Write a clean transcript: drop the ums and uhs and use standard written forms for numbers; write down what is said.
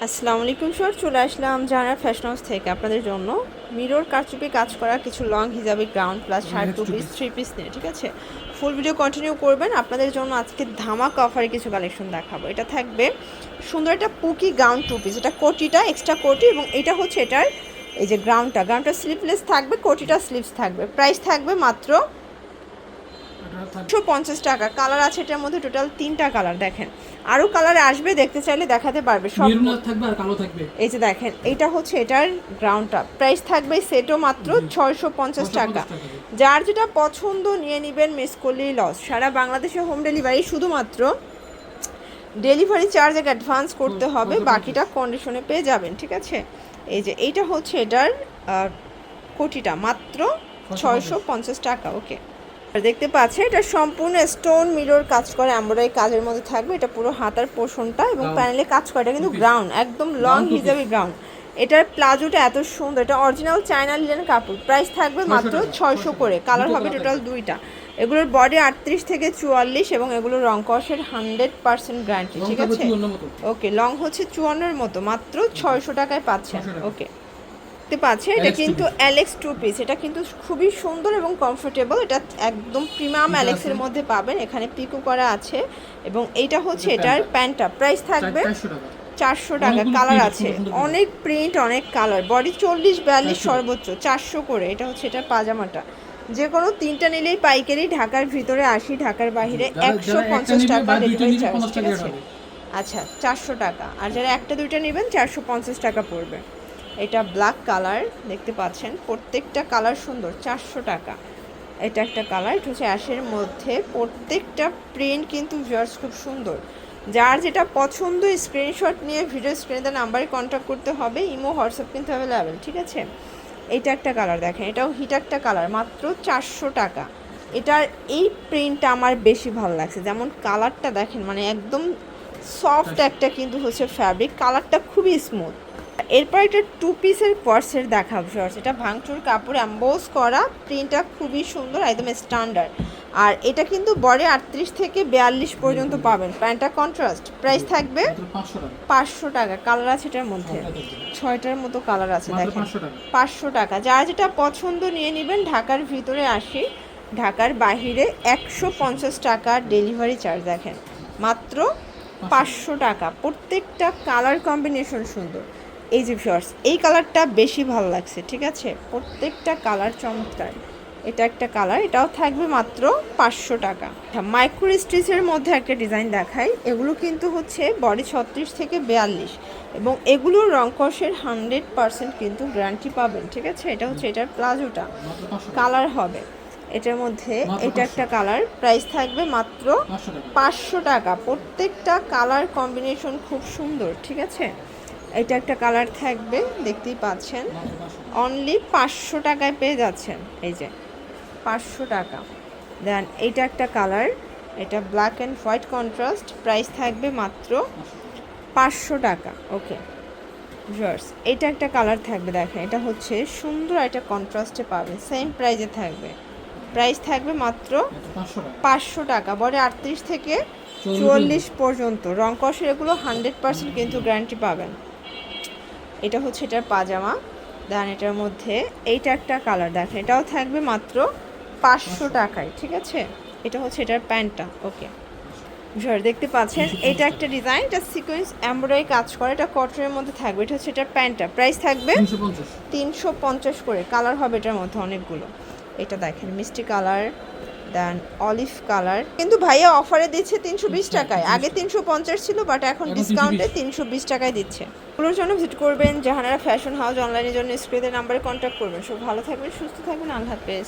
আসসালামু আলাইকুম স্যার, চলে আসলাম জাহানারা ফ্যাশন হাউস থেকে আপনাদের জন্য মিরর কারচুপি কাজ করা কিছু লং হিজাবি ground plus shirt two piece three piece নিয়ে, ঠিক আছে। ফুল ভিডিও কন্টিনিউ করবেন। আপনাদের জন্য আজকে ধামাকা অফারে কিছু কালেকশন দেখাবো। এটা থাকবে সুন্দর একটা পুকি গাউন টু পিস, এটা কোটিটা এক্সট্রা কোটি এবং এটা হচ্ছে এটার এই যে গ্রাউন্ডটা স্লিভলেস থাকবে, কোটিটা স্লিভস থাকবে। প্রাইস থাকবে মাত্র 150 টাকা। কালার আছে এটার মধ্যে টোটাল 3টা কালার। দেখেন আরও কালার আসবে, দেখতে চাইলে দেখাতে পারবে সব থাকবে আর কালো থাকবে। এই যে দেখেন এটা হচ্ছে এটার গ্রাউন্ডটা। প্রাইস থাকবে সেটও মাত্র 650 টাকা। যার যেটা পছন্দ নিয়ে নেবেন, মিস করলেই লস। সারা বাংলাদেশে হোম ডেলিভারি, শুধুমাত্র ডেলিভারি চার্জ এক অ্যাডভান্স করতে হবে, বাকিটা কন্ডিশনে পেয়ে যাবেন, ঠিক আছে। এই যে এইটা হচ্ছে এটার কোটিটা মাত্র 650 টাকা। ওকে, দেখতে পাচ্ছে এটা সম্পূর্ণ স্টোন মিরর কাজ করে, এমব্রয়ডারি কাজের মধ্যে থাকবে। এটা পুরো হাতার পোর্শনটা এবং প্যানেলে কাজ করে। এটা কিন্তু গ্রাউন্ড একদম লং হিজাবি গ্রাউন্ড। এটার প্লাজোটা এত সুন্দর, এটা অরিজিনাল চায়না লিনেন কাপড়। প্রাইস থাকবে মাত্র 600 করে। কালার হবে টোটাল 2টা। এগুলোর বডি 38 থেকে 44 এবং এগুলোর রং কষের 100% গ্যারান্টি, ঠিক আছে। ওকে, লং হচ্ছে 54-এর মতো, মাত্র 600 টাকায় পাচ্ছেন। ওকে, দেখতে পাচ্ছে এটা কিন্তু অ্যালেক্স টু পিস। এটা কিন্তু খুবই সুন্দর এবং কমফোর্টেবল। এটা একদম প্রিমিয়াম অ্যালেক্সের মধ্যে পাবেন। এখানে পিকো করা আছে এবং এইটা হচ্ছে এটার প্যান্টটা। প্রাইস থাকবে 400 টাকা। কালার আছে অনেক, প্রিন্ট অনেক কালার। বডি 40-42 সর্বোচ্চ, 400 করে। এটা হচ্ছে এটার পাজামাটা। যে কোনো 3টা নিলেই পাইকারি, ঢাকার ভিতরে 80, ঢাকার বাইরে 150 টাকা ডেলিভারি চার্জ, ঠিক আছে। আচ্ছা, 400 টাকা। আর যারা 1টা 2টা নেবেন 450 টাকা পড়বে। এটা ব্ল্যাক কালার, দেখতে পাচ্ছেন প্রত্যেকটা কালার সুন্দর, 400 টাকা। এটা একটা কালার, এটা হচ্ছে অ্যাশের মধ্যে। প্রত্যেকটা প্রিন্ট কিন্তু ভিউয়ার্স খুব সুন্দর। যার যেটা পছন্দ স্ক্রিনশট নিয়ে ভিডিও স্ক্রিনে নাম্বারে কন্ট্যাক্ট করতে হবে। ইমো হোয়াটসঅ্যাপ কিন্তু অ্যাভেলেবেল, ঠিক আছে। এইটা একটা কালার দেখেন, এটাও হিট একটা কালার, মাত্র 400 টাকা। এটার এই প্রিন্টটা আমার বেশি ভালো লাগছে, যেমন কালারটা দেখেন, মানে একদম সফট একটা কিন্তু হচ্ছে ফ্যাব্রিক, কালারটা খুবই স্মুথ। এরপর এটা টু পিসের পার্সের দেখাবো শর্টস। এটা ভাঙচুর কাপড় এমবোস করা, প্রিন্টটা খুবই সুন্দর, একদম স্ট্যান্ডার্ড। আর এটা কিন্তু বডি 38 থেকে 42 পর্যন্ত পাবেন। প্যান্টটা কন্ট্রাস্ট। প্রাইস থাকবে 500 টাকা। কালার আছে এটার মধ্যে 6টার মতো কালার আছে, দেখেন 500 টাকা। যার যেটা পছন্দ নিয়ে নেবেন। ঢাকার ভিতরে 80, ঢাকার বাহিরে 150 টাকা ডেলিভারি চার্জ। দেখেন মাত্র 500 টাকা। প্রত্যেকটা কালার কম্বিনেশন সুন্দর। এই যে শর্টস, এই কালারটা বেশি ভালো লাগছে, ঠিক আছে। প্রত্যেকটা কালার চমৎকার। এটা একটা কালার, এটাও থাকবে মাত্র 500 টাকা। মাইক্রো স্টিচের মধ্যে একটা ডিজাইন দেখাই। এগুলো কিন্তু হচ্ছে বডি 36 থেকে 42 এবং এগুলোর রং কষের 100% কিন্তু গ্যারান্টি পাবেন, ঠিক আছে। এটা হচ্ছে এটার প্লাজোটা, কালার হবে এটার মধ্যে। এটা একটা কালার, প্রাইস থাকবে মাত্র 500 টাকা। প্রত্যেকটা কালার কম্বিনেশন খুব সুন্দর, ঠিক আছে। এটা একটা কালার থাকবে, দেখতেই পাচ্ছেন। অনলি 500 টাকায় পেয়ে যাচ্ছেন, এই যে 500 টাকা। দেন এইটা একটা কালার, এটা black and white contrast. Price থাকবে মাত্র 500 টাকা। ওকে ভিউয়ার্স, এটা একটা কালার থাকবে, দেখেন এটা হচ্ছে সুন্দর, এটা কন্ট্রাস্টে পাবেন, সেম প্রাইসে থাকবে। প্রাইস থাকবে মাত্র 500 টাকা। বডি 38 থেকে 44 পর্যন্ত রং কষের এগুলো 100% কিন্তু গ্যারান্টি পাবেন। এটা হচ্ছে এটার পাজামা। দেন এটার মধ্যে এইটা একটা কালার, দেখেন এটাও থাকবে মাত্র 500 টাকায়, ঠিক আছে। এটা হচ্ছে এটার প্যান্টটা। ওকে ভিউয়ার, দেখতে পাচ্ছেন এটা একটা ডিজাইন, এটা সিকোয়েন্স এমব্রয়ডারি কাজ করে, এটা কটনের মধ্যে থাকবে। এটা হচ্ছে এটার প্যান্টটা। প্রাইস থাকবে 350 করে। কালার হবে এটার মধ্যে অনেকগুলো। এটা দেখেন মিষ্টি কালার, দেন অলিভ কালার। কিন্তু ভাইয়া অফারে দিচ্ছে 320 টাকায়। আগে 350 ছিল, বাট এখন ডিসকাউন্টে 320 টাকায় দিচ্ছে। এগুলোর জন্য ভিজিট করবেন জাহানারা ফ্যাশন হাউস। অনলাইনের জন্য স্ক্রিনের নাম্বারে কন্ট্যাক্ট করবেন। সব ভালো থাকবেন, সুস্থ থাকবেন, আল্লাহ হাফেজ।